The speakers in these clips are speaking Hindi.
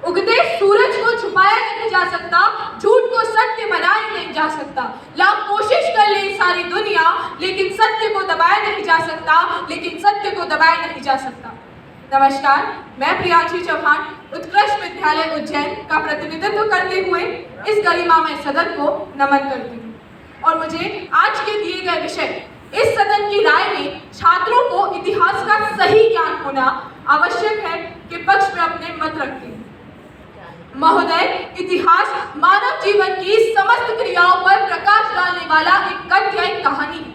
उगते सूरज को छुपाया नहीं जा सकता, झूठ को सत्य बनाया नहीं जा सकता। लाख कोशिश कर ले सारी दुनिया, लेकिन सत्य को दबाया नहीं जा सकता, लेकिन सत्य को दबाया नहीं जा सकता। नमस्कार, मैं प्रियांशी चौहान उत्कृष्ट विद्यालय उज्जैन का प्रतिनिधित्व करते हुए इस गरिमामय सदन को नमन करती हूँ। और मुझे आज के दिए गए विषय इस सदन की राय में छात्रों को इतिहास का सही ज्ञान होना आवश्यक है के पक्ष में अपने मत रखती हूँ। महोदय, इतिहास मानव जीवन की समस्त क्रियाओं पर प्रकाश डालने वाला एक कथ्य कहानी है,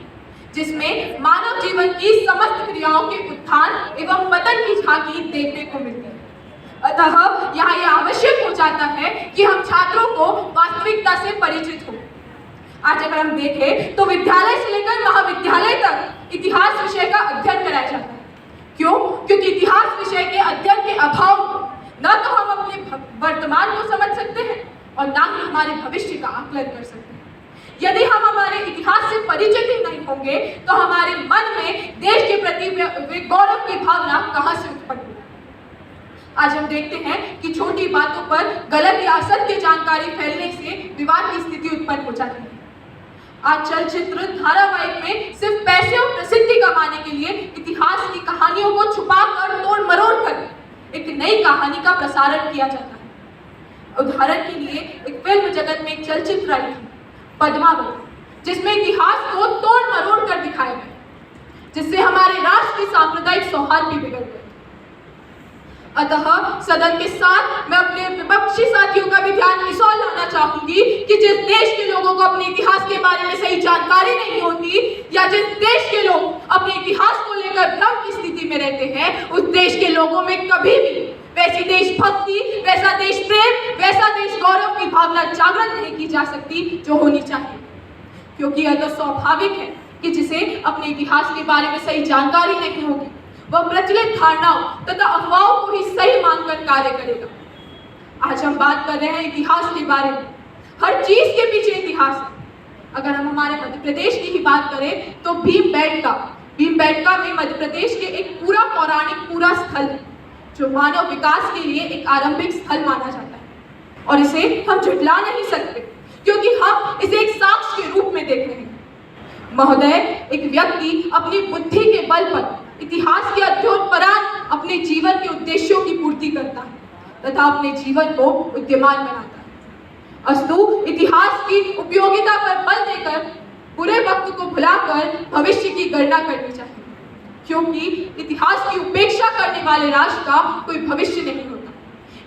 जिसमें मानव जीवन की समस्त क्रियाओं के उत्थान एवं पतन की झांकी देखने को मिलती है। अतः यहाँ यह आवश्यक हो जाता है कि हम छात्रों को वास्तविकता से परिचित हों। आज अगर हम देखें तो विद्यालय से लेकर महाविद्यालय तक इतिहास विषय का अध्ययन कराया जाता है। क्यों? क्योंकि इतिहास विषय के अध्ययन के अभाव न तो हम अपने वर्तमान को समझ सकते हैं और न ही हमारे भविष्य का आकलन कर सकते हैं। यदि हम हमारे इतिहास से परिचित ही नहीं होंगे तो हमारे मन में देश के प्रति गौरव की भावना कहां से उत्पन्न होगी। आज हम देखते हैं कि छोटी बातों पर गलत या असत्य जानकारी फैलने से विवाद की स्थिति उत्पन्न हो जाती है। आज चलचित्र धारावाहिक में सिर्फ पैसे और प्रसिद्धि कमाने के लिए इतिहास की कहानियों को छुपाकर तोड़ मरोड़ कर एक नई कहानी का प्रसारण किया जाता है। उदाहरण के लिए एक फिल्म जगत में एक चलचित्र आई थी पद्मावत, जिसमें इतिहास को तोड़ मरोड़ कर दिखाया गया, जिससे हमारे राष्ट्र की सांप्रदायिक सौहार्द भी बिगड़ गई। अतः सदन के साथ मैं अपने विपक्षी साथियों का भी ध्यान इस ओर लाना चाहूंगी कि जिस देश के लोगों को अपने इतिहास के बारे में सही जानकारी नहीं होती या जिस देश के लोग अपने इतिहास को लेकर भ्रम की स्थिति में रहते हैं, उस देश के लोगों में कभी भी वैसी देशभक्ति, वैसा देश प्रेम, वैसा देश गौरव की भावना जागृत नहीं की जा सकती जो होनी चाहिए। क्योंकि यह तो स्वाभाविक है कि जिसे अपने इतिहास के बारे में सही जानकारी नहीं होगी, वह प्रचलित धारणाओं तथा अफवाहों को ही सही मानकर कार्य करेगा। आज हम बात कर रहे हैं इतिहास के बारे में। हर चीज के पीछे इतिहास है। अगर हम हमारे मध्य प्रदेश की ही बात करें तो भीमबेटका में मध्य प्रदेश के एक पूरा पौराणिक पूरा स्थल है, जो मानव विकास के लिए एक आरंभिक स्थल माना जाता है। और इसे हम झुठला नहीं सकते, क्योंकि हम इसे एक साक्ष्य के रूप में देख रहे हैं। महोदय, एक व्यक्ति अपनी बुद्धि के बल पर इतिहास के अध्ययोपरांत अपने जीवन के उद्देश्यों की पूर्ति करता है तथा अपने जीवन को उद्यमान बनाता है। अस्तु, इतिहास की उपयोगिता पर बल देकर बुरे वक्त को भुलाकर भविष्य की गणना करनी चाहिए, क्योंकि इतिहास की उपेक्षा करने वाले राष्ट्र का कोई भविष्य नहीं होता।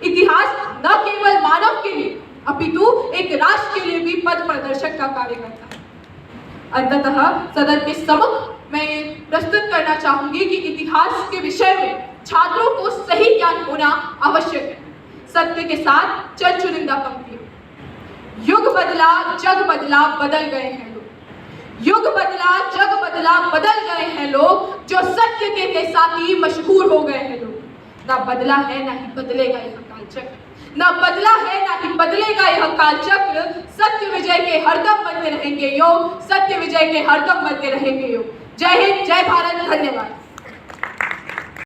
इतिहास न केवल मानव के लिए अपितु एक राष्ट्र के लिए भी पथ प्रदर्शक का कार्य करता है। अंततः सदन के सम्मुख मैं ये प्रस्तुत करना चाहूंगी कि इतिहास के विषय में छात्रों को सही ज्ञान होना आवश्यक है। सत्य के साथ चल चुनिंदा पंक्तियां। युग बदला जग बदला बदल गए हैं लोग। युग बदला जग बदला बदल गए हैं लोग, जो सत्य के साथी मशहूर हो गए हैं लोग। ना बदला है ना ही बदलेगा यह कालचक्र, ना बदला है ना ही बदलेगा यह कालचक्र। सत्य विजय के हरदम बनते रहेंगे योग, सत्य विजय के हरदम बनते रहेंगे योग। जय हिंद, जय भारत, धन्यवाद।